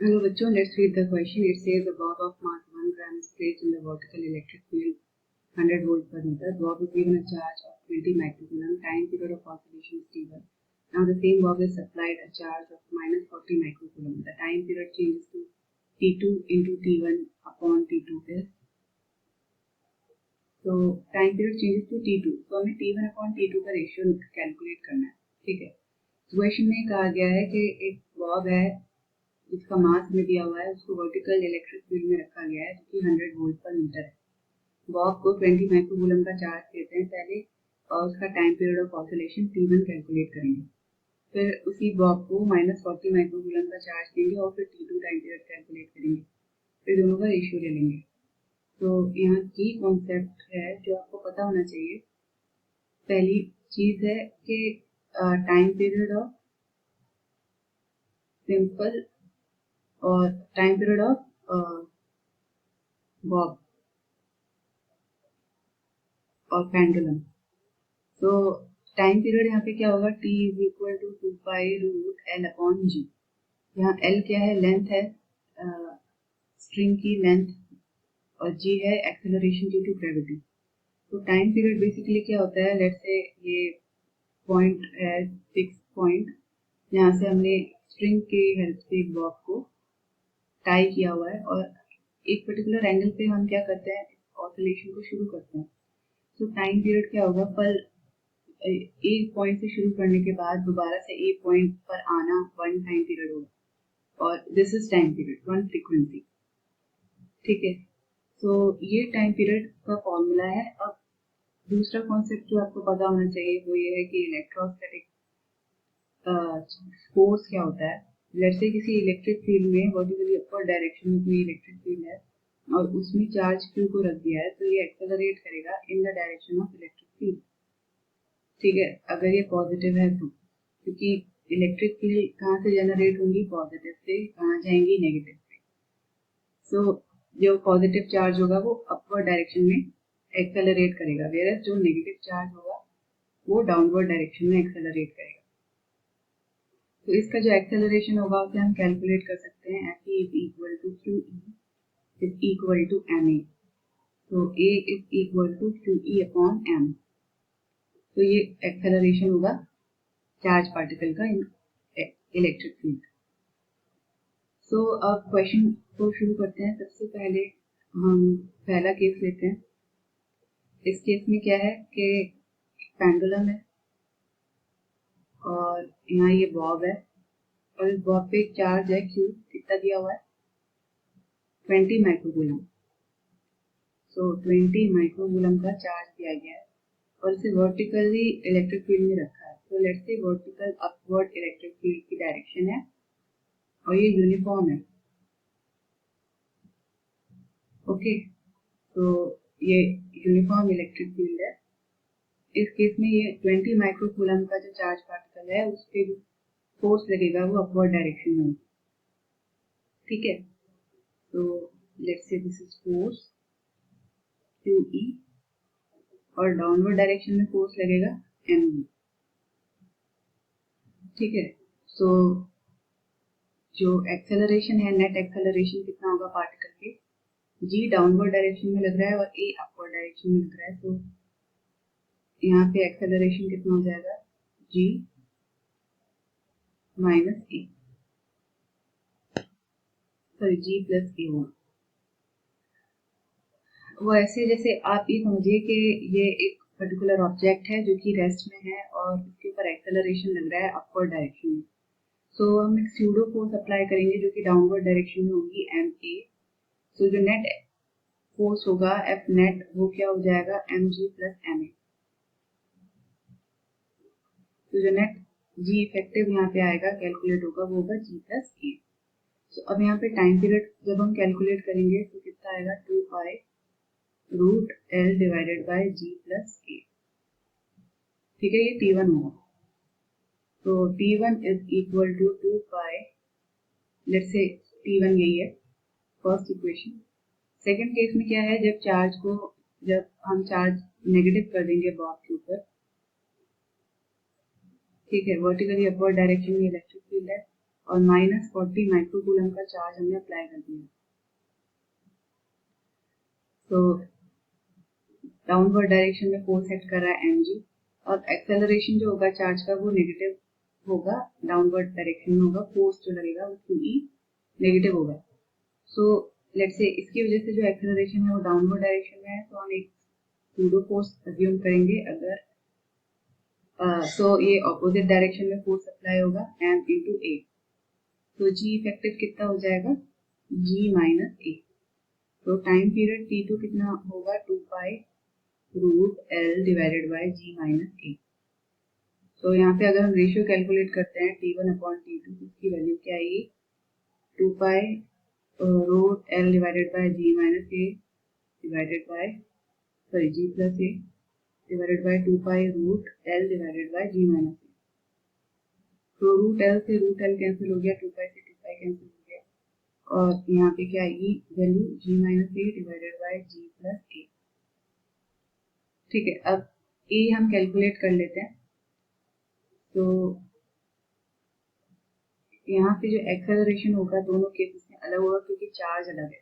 Hello बच्चों, let's read the question. It says a bob of mass 1 gram is placed in the vertical electric field 100 volt per meter. Bob is given a charge of 20 microcoulomb. Time period of oscillation is T1. Now the same bob is supplied a charge of minus 40 microcoulomb. The time period changes to T2 into T1 upon T2 is. So time period changes to T2. So हमें T1 upon T2 का ratio calculate करना है. ठीक है. Question में कहा गया है कि एक बॉब है जिसका मास में दिया हुआ है, उसको वर्टिकल इलेक्ट्रिक फील्ड में रखा गया है जो कि 100 वोल्ट पर मीटर है. बॉब को 20 माइक्रोकूलम का चार्ज देते हैं पहले और उसका time period of oscillation T1 calculate करेंगे. फिर उसी बॉब को माइनस 40 माइक्रोकूलम का चार्ज देंगे और फिर T2 टाइम पीरियड कैलकुलेट करेंगे. फिर दोनों का रेशियो ले लेंगे. तो यहाँ की कॉन्सेप्ट है जो आपको पता होना चाहिए. पहली चीज है कि टाइम पीरियड ऑफ सिंपल और टाइम पीरियड ऑफ बॉब और पेंडुलम. तो टाइम पीरियड यहाँ पे क्या होगा, t is equal to 2 pi root L upon g. यहाँ एल क्या है, लेंथ है स्ट्रिंग की लेंथ, और जी है एक्सेलरेशन ड्यू टू ग्रेविटी. तो टाइम पीरियड बेसिकली क्या होता है, लेट्स से ये पॉइंट है 6 पॉइंट, यहाँ से हमने स्ट्रिंग के हेल्प से एक बॉब को टाई किया हुआ है और एक पर्टिकुलर एंगल पे हम क्या करते हैं, ऑसिलेशन को शुरू करते हैं. तो टाइम पीरियड क्या होगा, पर एक पॉइंट से शुरू करने के बाद दोबारा से एक पॉइंट पर आना 1 टाइम पीरियड होगा और this is time period 1 frequency. ठीक है. तो ये टाइम पीरियड का फॉर्मूला है. अब दूसरा कॉन्सेप्ट जो आपको पता होना चाहिए वो ये है कि इलेक्ट्रोस्टैटिक फोर्स क्या होता है. लेट्स से किसी इलेक्ट्रिक फील्ड में वर्टिकली अपवर्ड डायरेक्शन में कोई इलेक्ट्रिक फील्ड है और उसमें चार्ज Q को रख दिया है, तो ये एक्सेलरेट करेगा in the direction of electric field. ठीक है, अगर ये पॉजिटिव है तो, क्योंकि इलेक्ट्रिक फील्ड कहाँ से जनरेट होंगी, पॉजिटिव से. कहाँ जाएंगी, नेगेटिव से. सो जो पॉजिटिव चार्ज होगा वो अपवर्ड डायरेक्शन में एक्सेलरेट करेगा, वेयर जो नेगेटिव चार्ज होगा वो डाउनवर्ड डायरेक्शन में एक्सेलरेट करेगा. तो इसका जो एक्सेलरेशन होगा उसे हम कैलकुलेट कर सकते हैं. F is equal to Q is equal to M A. तो A is equal to Q E upon M. तो ये एक्सेलरेशन होगा चार्ज पार्टिकल का इन इलेक्ट्रिक फील्ड. सो अब क्वेश्चन को शुरू करते हैं. सबसे पहले हम पहला केस लेते हैं. इस केस में क्या है कि पेंडुलम है और यहाँ ये बॉब है और इस बॉब पे चार्ज है Q. कितना दिया हुआ है, 20 माइक्रोकूलम. सो 20 माइक्रोकूलम का चार्ज दिया गया है और इसे वर्टिकली इलेक्ट्रिक फील्ड में रखा है. तो let's say vertical upward electric field की डायरेक्शन है और ये यूनिफॉर्म है. ओके. तो ये यूनिफॉर्म इलेक्ट्रिक फील्ड है. इस केस में ये 20 माइक्रोकूलम का जो चार्ज पार्टिकल है उस पे जो फोर्स लगेगा वो अपवर्ड डायरेक्शन में. ठीक है. तो let's say this is force QE और डाउनवर्ड डायरेक्शन में फोर्स लगेगा ME. ठीक है. सो जो एक्सेलरेशन है, नेट एक्सेलरेशन कितना होगा पार्टिकल के, G डाउनवर्ड डायरेक्शन में लग रहा है और A अपवर्ड डायरेक्शन में लग रहा है. तो यहाँ पे एक्सेलरेशन कितना हो जाएगा, G minus A, sorry G plus A होगा. वो ऐसे जैसे आप ये समझिए कि ये एक पर्टिकुलर ऑब्जेक्ट है जो कि रेस्ट में है और इसके ऊपर एक्सेलरेशन लग रहा है अपवर्ड डायरेक्शन में. सो हम एक स्यूडो फोर्स अप्लाई करेंगे जो कि डाउनवर्ड डायरेक्शन में होगी MA. सो जो नेट फोर्स होगा F नेट वो क्या हो जाएगा, MG प्लस MA. तो जो नेट G इफेक्टिव यहाँ पे आएगा कैलकुलेट होगा वो होगा G प्लस A. तो अब यहाँ पे टाइम पीरियड जब हम कैलकुलेट करेंगे तो कितना आएगा, 2 pi root L divided by G plus A. ठीक है, ये T1 होगा. तो T1 is equal to 2 pi, let's say T1 यही है फर्स्ट इक्वेशन. सेकंड केस में क्या है, जब हम चार्ज नेगेटिव कर देंगे बॉब के ऊपर. ठीक है, वर्टिकली अपवर्ड डायरेक्शन में इलेक्ट्रिक फील्ड है और -40 माइक्रोकूलम का चार्ज हमने अप्लाई कर दिया। तो डाउनवर्ड डायरेक्शन में फोर्स एक्ट कर रहा है mg, और एक्सेलरेशन जो होगा चार्ज का वो नेगेटिव होगा, डाउनवर्ड डायरेक्शन में होगा, फोर्स जो लगेगा वो QE नेगेटिव होगा। सो लेट्स से इसकी वजह से जो एक्सेलरेशन है वो डाउनवर्ड डायरेक्शन में है, तो हम एक सूडो फोर्स अज्यूम करेंगे। अगर ये ऑपोजिट डायरेक्शन में फोर्स अप्लाई होगा m into a, तो g इफेक्टिव कितना हो जाएगा, g माइनस a। तो टाइम पीरियड t2 कितना होगा, 2 pi root l divided by g minus a। तो यहाँ पे अगर हम रेशियो कैलकुलेट करते हैं t1 अपॉन t2, इसकी वैल्यू क्या आएगी, 2 pi root l divided by g minus a divided by g plus a divided by 2 pi root l divided by g minus a। तो रूट l से root l cancel हो गया, 2 पाई से 2 pi cancel हो गया, और यहाँ पे क्या आएगी value, g minus a divided by g plus a। ठीक है, अब a हम कैलकुलेट कर लेते हैं। तो यहाँ पे जो एक्सेलरेशन होगा दोनों केसेस में अलग होगा क्योंकि चार्ज अलग है।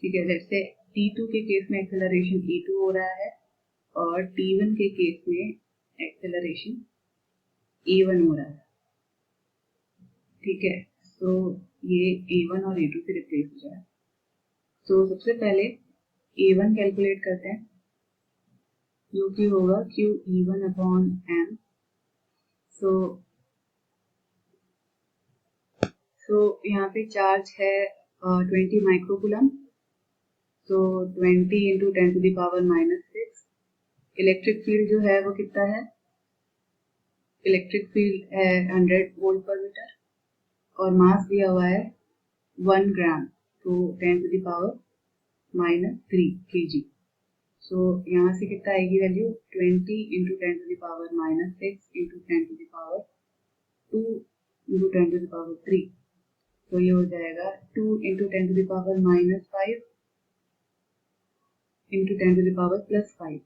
ठीक है, जैसे t2 के केस में एक्सेलरेशन e2 हो रहा है और t1 के केस में एक्सेलरेशन a1 हो रहा है। ठीक है, तो ये a1 और a2 से रिप्लेस हो जाए। तो सबसे पहले a1 कैलकुलेट करते हैं, जो कि होगा QE1 अपॉन m। सो यहाँ पे चार्ज है 20 माइक्रोकूलम, तो 20 into 10 to the power -6। Electric field जो है वो कितना है, इलेक्ट्रिक फील्ड है 100 वोल्ट पर मीटर, और मास दिया हुआ है 1 ग्राम, तो 10 to the power -3 kg। So यहाँ से कितना आएगी value, 20 into 10 to the power -6 into 10 to the power 2 into 10 to the power 3, तो ये हो जाएगा 2 into 10 to the power -5 into 10 to the power +5।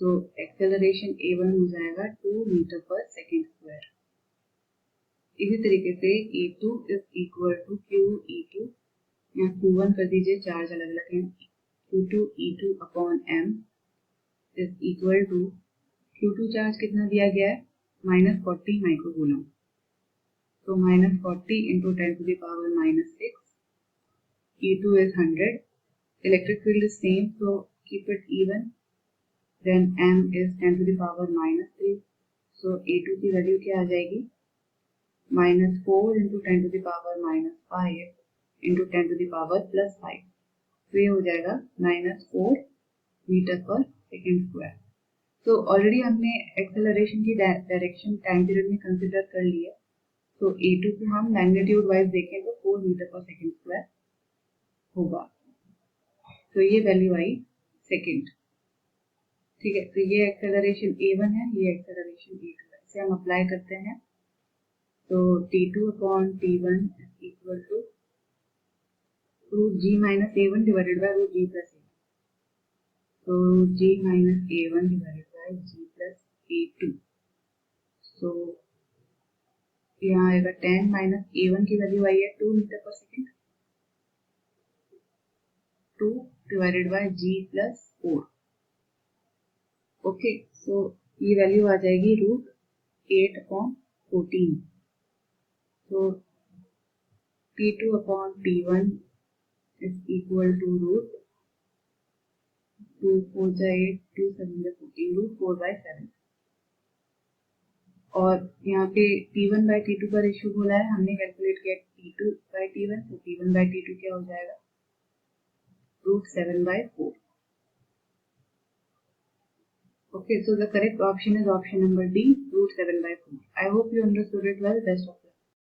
तो एक्सेलरेशन a1 हो जाएगा 2 मीटर पर सेकेंड स्क्वायर। इसी तरीके से a2 is equal to QE2, यहाँ Q1 कर दीजिए, चार्ज अलग अलग है, Q2 E2 upon m is equal to, Q2 charge कितना दिया गया है, -40 माइक्रोकूलम, तो -40 into 10 to the power -6, E2 is 100, electric field is same, so keep it even, then m is 10 to the power -3, so A2 की value क्या आ जाएगी, -4 into 10 to the power -5 into 10 to the power +5, तो ये हो जाएगा -4 metre पर second square. तो ऑलरेडी हमने एक्सेलरेशन की डायरेक्शन टाइम पीरियड में कंसिडर कर ली है, तो A2 को हम मैग्नीट्यूड वाइज देखें तो 4 मीटर पर सेकेंड स्क्वायर होगा। तो ये वैल्यू आई सेकेंड। ठीक है, तो ये एक्सेलरेशन a1 है, ये एक्सेलरेशन a2 है, इसे हम अप्लाई करते हैं। तो t2 upon t1 equal to root g minus a1 divided by root g plus a1, तो g minus a1 divided by g plus a2। तो यहाँ आएगा 10 माइनस a1 की वैल्यू आई है 2 मीटर पर second, 2 divided by g plus 4। Okay, तो ये value आ जाएगी रूट 8 अपॉन 14। तो t2 upon t1 is equal to root 2 4 जा 8 2 7 जा 14 रूट 4/7। और यहाँ पे t1 बाई t2 का रेशियो बोला है, हमने कैलकुलेट किया t2 बाई t1, तो t1 बाई t2 क्या हो जाएगा, root 7/4। Okay, so the correct option is option number D, root 7/4. I hope you understood it well. Best of